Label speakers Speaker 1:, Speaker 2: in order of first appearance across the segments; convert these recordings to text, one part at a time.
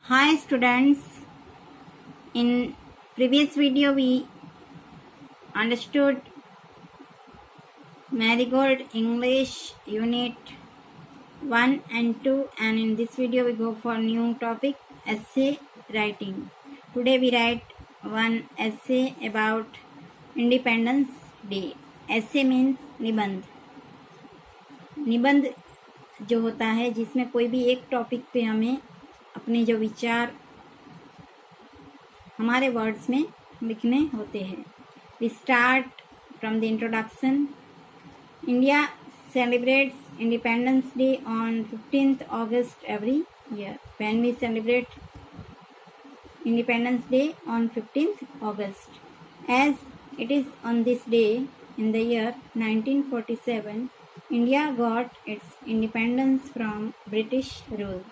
Speaker 1: Hi students, in previous video we understood Marigold English Unit 1 and 2, and in this video we go for new topic essay writing. Today we write one essay about Independence Day. Essay means निबंध. निबंध जो होता है जिसमें कोई भी एक topic पे हमें अपने जो विचार हमारे वर्ड्स में लिखने होते हैं. We start from the introduction. India celebrates Independence Day on 15th August every year. When we celebrate Independence Day on 15th August, as it is on this day in the year 1947, India got its independence from British rule.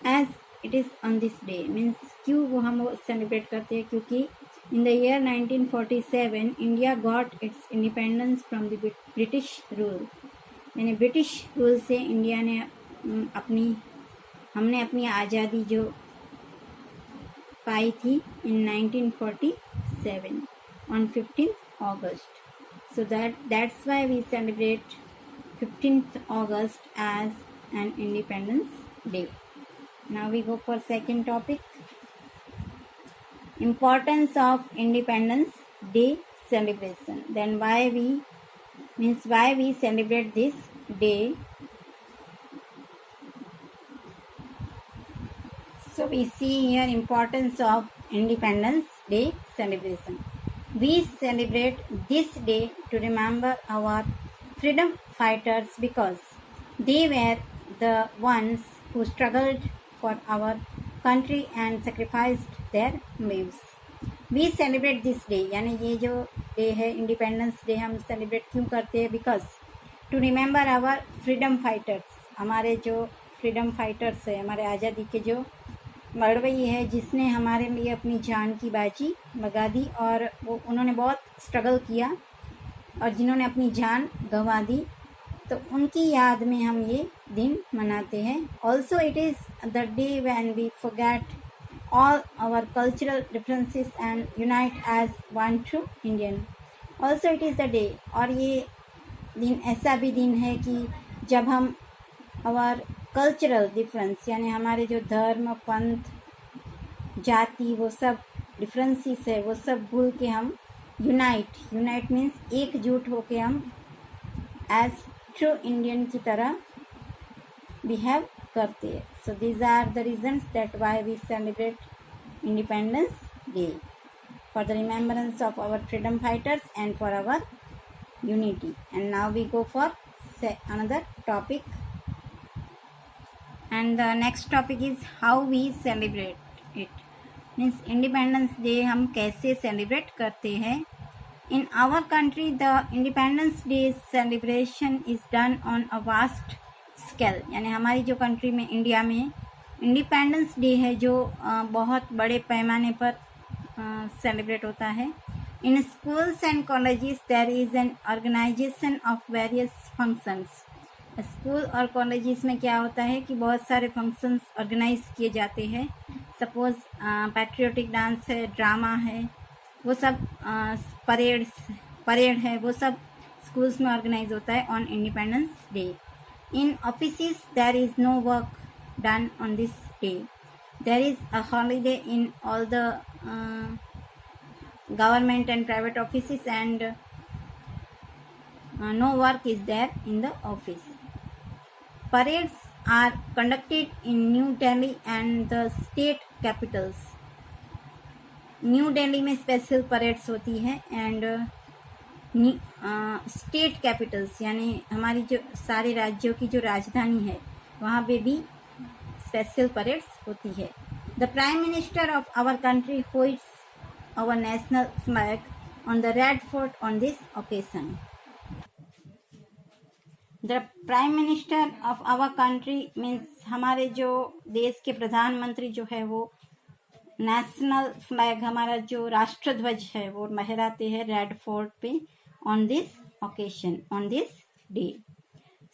Speaker 1: As it is on this day means क्यों वो हम celebrate करते हैं, क्योंकि in the year 1947 India got its independence from the British rule. यानी British rule से India ने हमने अपनी आज़ादी जो पाई थी in 1947 on 15th August. So that's why we celebrate 15th August as an Independence Day. Now we go for second topic. Importance of Independence Day celebration. Then why we celebrate this day. So we see here importance of Independence Day celebration. We celebrate this day to remember our freedom fighters because they were the ones who struggled for our country and sacrificed their lives. We celebrate this day, यानी ये जो day है independence day हम celebrate क्यों करते हैं? Because to remember our freedom fighters. हमारे जो फ्रीडम फाइटर्स है, हमारे आज़ादी के जो लड़वई है, जिसने हमारे लिए अपनी जान की बाजी लगा दी और वो उन्होंने बहुत स्ट्रगल किया और जिन्होंने अपनी जान गंवा दी, तो उनकी याद में हम ये दिन मनाते हैं. Also it is the day when we forget all our cultural differences and unite as one true Indian. Also it is the day, और ये दिन ऐसा भी दिन है कि जब हम our cultural difference यानी हमारे जो धर्म, पंथ, जाति, वो सब डिफरेंसेस है, वो सब भूल के हम यूनाइट मीन्स एकजुट होके हम एज ट्रू इंडियन की तरह बिहेव करते हैं. So these are the reasons that why we celebrate Independence Day, for the remembrance of our freedom fighters and for our unity. And now we go for another topic, and the next topic is how we celebrate it. Means Independence Day हम कैसे celebrate करते हैं. In our country the Independence Day celebration is done on a vast scale. यानी हमारी जो country में India में independence day है जो बहुत बड़े पैमाने पर सेलिब्रेट होता है. In schools and colleges there is an organisation of various functions. School और कॉलेजेस में क्या होता है कि बहुत सारे फंक्शंस ऑर्गेनाइज किए जाते हैं. सपोज पैट्रियोटिक डांस है, ड्रामा है, वो सब परेड है, वो सब स्कूल्स में ऑर्गेनाइज होता है on independence day. In offices, there is no work done on this day. There is a holiday in all the government and private offices, and no work is there in the office. Parades are conducted in New Delhi and the state capitals. New Delhi में special parades होती है and state Capitals यानी हमारी जो सारे राज्यों की जो राजधानी है वहाँ पे भी स्पेशल परेड्स होती है. The prime minister of our country hoists our national flag on the Red Fort on this occasion. The prime minister of our country means हमारे जो देश के प्रधानमंत्री जो है वो नेशनल फ्लैग, हमारा जो राष्ट्रध्वज है, वो लहराते हैं रेड फोर्ट पे on this occasion, on this day.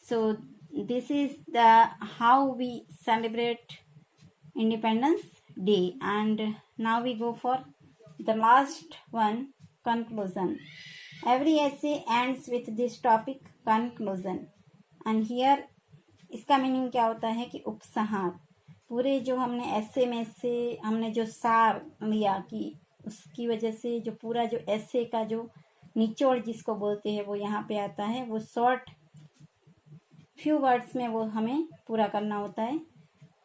Speaker 1: So this is the how we celebrate Independence Day. And now we go for the last one, conclusion. Every essay ends with this topic, conclusion. And here इसका meaning क्या होता है कि उपसंहार. पूरे जो हमने ऐसे में से हमने जो सार लिया कि उसकी वजह से जो पूरा जो ऐसे का जो निचोड़ जिसको बोलते हैं वो यहाँ पे आता है. वो शॉर्ट फ्यू वर्ड्स में वो हमें पूरा करना होता है.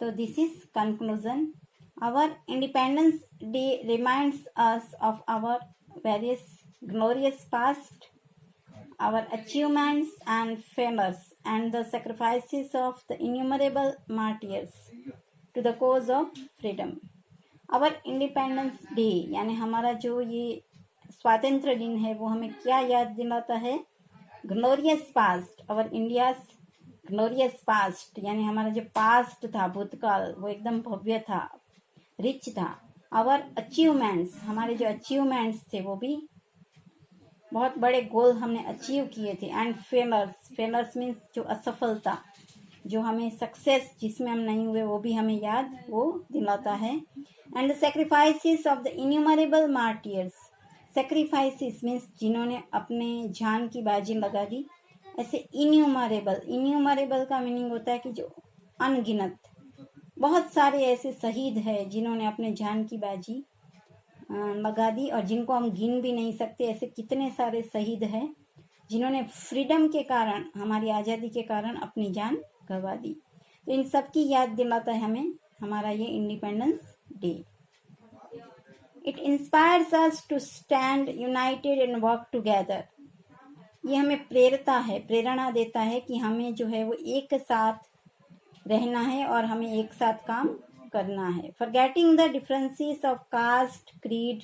Speaker 1: तो this is conclusion. Our independence day reminds us of our various glorious past, our achievements and failures, and the sacrifices of the innumerable martyrs to the cause of freedom. Our Independence Day यानी हमारा जो ये स्वातंत्र दिन है वो हमें क्या याद दिलाता है? ग्लोरियस पास्ट, अवर इंडियाज ग्लोरियस पास्ट यानी हमारा जो पास्ट था, भूतकाल, वो एकदम भव्य था, रिच था. आवर अचीवमेंट्स, हमारे जो अचीवमेंट्स थे वो भी बहुत बड़े गोल हमने अचीव किए थे. एंड फेलर्स, फेलर्स मीन्स जो असफलता, जो हमें सक्सेस जिसमें हम नहीं हुए वो भी हमें याद वो दिलाता है. And the sacrifices of the innumerable martyrs, sacrifices means जिन्होंने अपने जान की बाजी लगा दी. ऐसे इन्यूमरेबल, इन्यूमरेबल का मीनिंग होता है कि जो अनगिनत, बहुत सारे ऐसे शहीद हैं जिन्होंने अपने जान की बाजी लगा दी और जिनको हम गिन भी नहीं सकते. ऐसे कितने सारे शहीद हैं जिन्होंने फ्रीडम के कारण, हमारी आज़ादी के कारण अपनी जान गंवा दी. तो इन सब की याद दिलाता है हमें हमारा ये independence day. It inspires us to stand united and work together. ये हमें प्रेरणा देता है कि हमें जो है वो एक साथ रहना है और हमें एक साथ काम करना है. Forgetting the differences of caste, creed,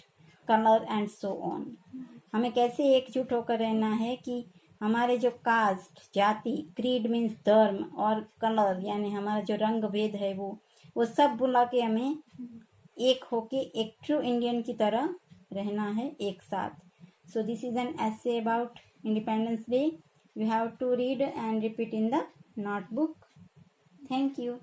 Speaker 1: colour and so on. हमें कैसे एकजुट होकर रहना है कि हमारे जो कास्ट, जाति, क्रीड मीन्स धर्म, और कलर यानी हमारा जो रंग भेद है वो सब बुला के हमें एक होके एक ट्रू इंडियन की तरह रहना है एक साथ. So this is an essay about independence day. You have to read and repeat in the notebook. Thank you.